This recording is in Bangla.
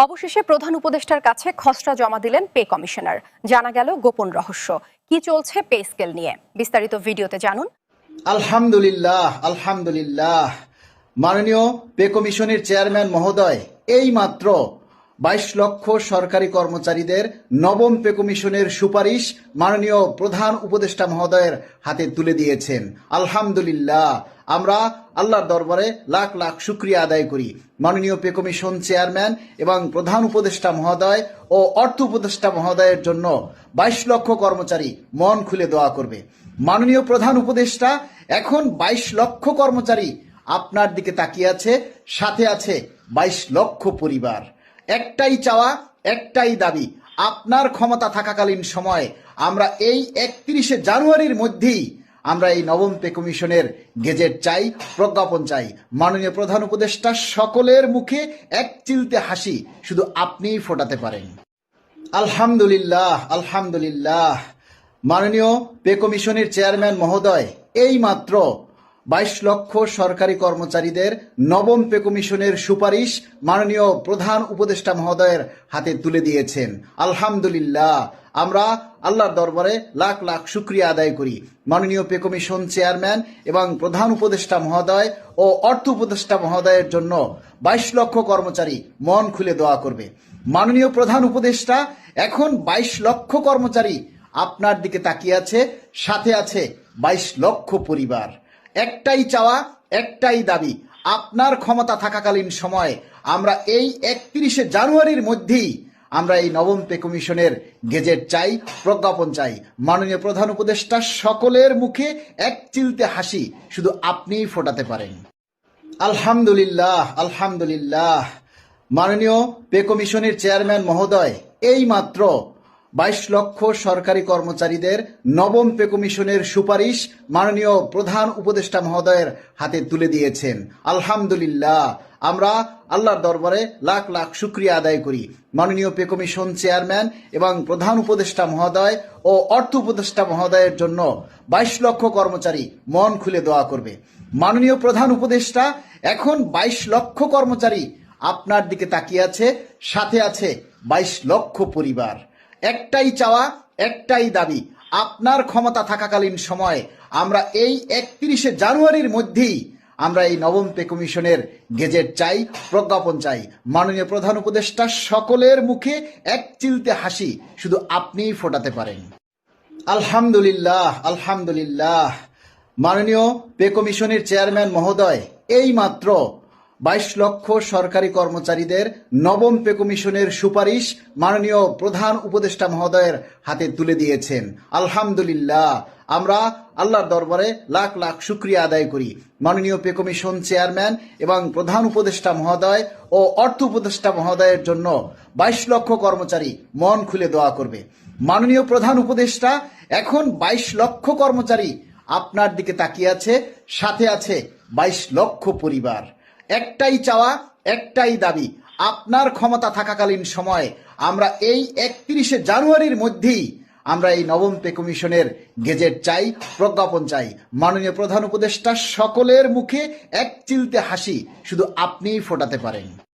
অবশেষে প্রধান উপদেষ্টার কাছে খসড়া জমা দিলেন পে কমিশনার। জানা গেল গোপন রহস্য কি চলছে পে স্কেল নিয়ে। বিস্তারিত ভিডিওতে জানুন। আলহামদুলিল্লাহ। মাননীয় পে কমিশনের চেয়ারম্যান মহোদয় এই মাত্র 22 লক্ষ সরকারি কর্মচারীদের নবম পে কমিশনের সুপারিশ মাননীয় প্রধান উপদেষ্টা মহোদয়ের হাতে তুলে দিয়েছেন। আলহামদুলিল্লাহ, আমরা আল্লাহর দরবারে লাখ লাখ শুকরিয়া আদায় করি। মাননীয় পে কমিশন চেয়ারম্যান এবং প্রধান উপদেষ্টা মহোদয় ও অর্থ উপদেষ্টা মহোদয়ের জন্য 22 লক্ষ কর্মচারী মন খুলে দোয়া করবে। মাননীয় প্রধান উপদেষ্টা, এখন 22 লক্ষ কর্মচারী আপনার দিকে তাকিয়ে আছে, সাথে আছে 22 লক্ষ পরিবার। একটাই চাওয়া, একটাই দাবি, আপনার ক্ষমতা থাকাকালীন সময়ে আমরা এই 31শে জানুয়ারির মধ্যেই আমরা এই নবম পে কমিশনের গেজেট চাই, প্রজ্ঞাপন চাই। মাননীয় প্রধান উপদেষ্টা, সকলের মুখে এক চিলতে হাসি শুধু আপনিই ফোটাতে পারেন। আলহামদুলিল্লাহ। মাননীয় পে কমিশনের চেয়ারম্যান মহোদয় এই মাত্র 22 লক্ষ সরকারি কর্মচারীদের নবম পে কমিশনের সুপারিশ মাননীয় প্রধান উপদেষ্টা মহোদয়ের হাতে তুলে দিয়েছেন। আলহামদুলিল্লাহ, আমরা আল্লাহর দরবারে লাখ লাখ শুকরিয়া আদায় করি। মাননীয় পে কমিশন চেয়ারম্যান এবং প্রধান উপদেষ্টা মহোদয় ও অর্থ উপদেষ্টা মহোদয়ের জন্য 22 লক্ষ কর্মচারী মন খুলে দোয়া করবে। মাননীয় প্রধান উপদেষ্টা, এখন 22 লক্ষ কর্মচারী আপনার দিকে তাকিয়ে আছে, সাথে আছে 22 লক্ষ পরিবার। একটাই চাওয়া, একটাই দাবি, আপনার ক্ষমতা থাকাকালীন সময়ে আমরা এই 31শে জানুয়ারির মধ্যেই আমরা এই নবম পে কমিশনের গেজেট চাই, প্রজ্ঞাপন চাই। মাননীয় প্রধান উপদেষ্টা, সকলের মুখে এক চিলতে হাসি শুধু আপনিই ফোটাতে পারেন। আলহামদুলিল্লাহ। মাননীয় পে কমিশনের চেয়ারম্যান মহোদয় এই মাত্র 22 লক্ষ সরকারি কর্মচারীদের নবম পে কমিশনের সুপারিশ মাননীয় প্রধান উপদেষ্টা মহোদয়ের হাতে তুলে দিয়েছেন। আলহামদুলিল্লাহ, আমরা আল্লাহর দরবারে লাখ লাখ শুকরিয়া আদায় করি। মাননীয় পে কমিশন চেয়ারম্যান এবং প্রধান উপদেষ্টা মহোদয় ও অর্থ উপদেষ্টা মহোদয়ের জন্য 22 লক্ষ কর্মচারী মন খুলে দোয়া করবে। মাননীয় প্রধান উপদেষ্টা, এখন 22 লক্ষ কর্মচারী আপনার দিকে তাকিয়ে আছে, সাথে আছে 22 লক্ষ পরিবার। একটাই চাওয়া, একটাই দাবি, আপনার ক্ষমতা থাকাকালীন সময়ে আমরা এই 31শে জানুয়ারির মধ্যেই আমরা এই নবম পে কমিশনের গেজেট চাই, প্রজ্ঞাপন চাই। মাননীয় প্রধান উপদেষ্টা, সকলের মুখে এক চিলতে হাসি শুধু আপনিই ফোটাতে পারেন। আলহামদুলিল্লাহ। মাননীয় পে কমিশনের চেয়ারম্যান মহোদয় এই মাত্র 22 লক্ষ সরকারি কর্মচারীদের নবম পে কমিশনের সুপারিশ মাননীয় প্রধান উপদেষ্টা মহোদয়ের হাতে তুলে দিয়েছেন। আলহামদুলিল্লাহ, আমরা আল্লাহর দরবারে লাখ লাখ শুকরিয়া আদায় করি। মাননীয় পে কমিশন চেয়ারম্যান এবং প্রধান উপদেষ্টা মহোদয় ও অর্থ উপদেষ্টা মহোদয়ের জন্য 22 লক্ষ কর্মচারী মন খুলে দোয়া করবে। মাননীয় প্রধান উপদেষ্টা, এখন 22 লক্ষ কর্মচারী আপনার দিকে তাকিয়ে আছে, সাথে আছে 22 লক্ষ পরিবার। একটাই চাওয়া, একটাই দাবি, আপনার ক্ষমতা থাকাকালীন সময়ে আমরা এই 31শে জানুয়ারির মধ্যেই আমরা এই নবম পে কমিশনের গেজেট চাই, প্রজ্ঞাপন চাই। মাননীয় প্রধান উপদেষ্টা, সকলের মুখে এক চিলতে হাসি শুধু আপনিই ফোটাতে পারেন।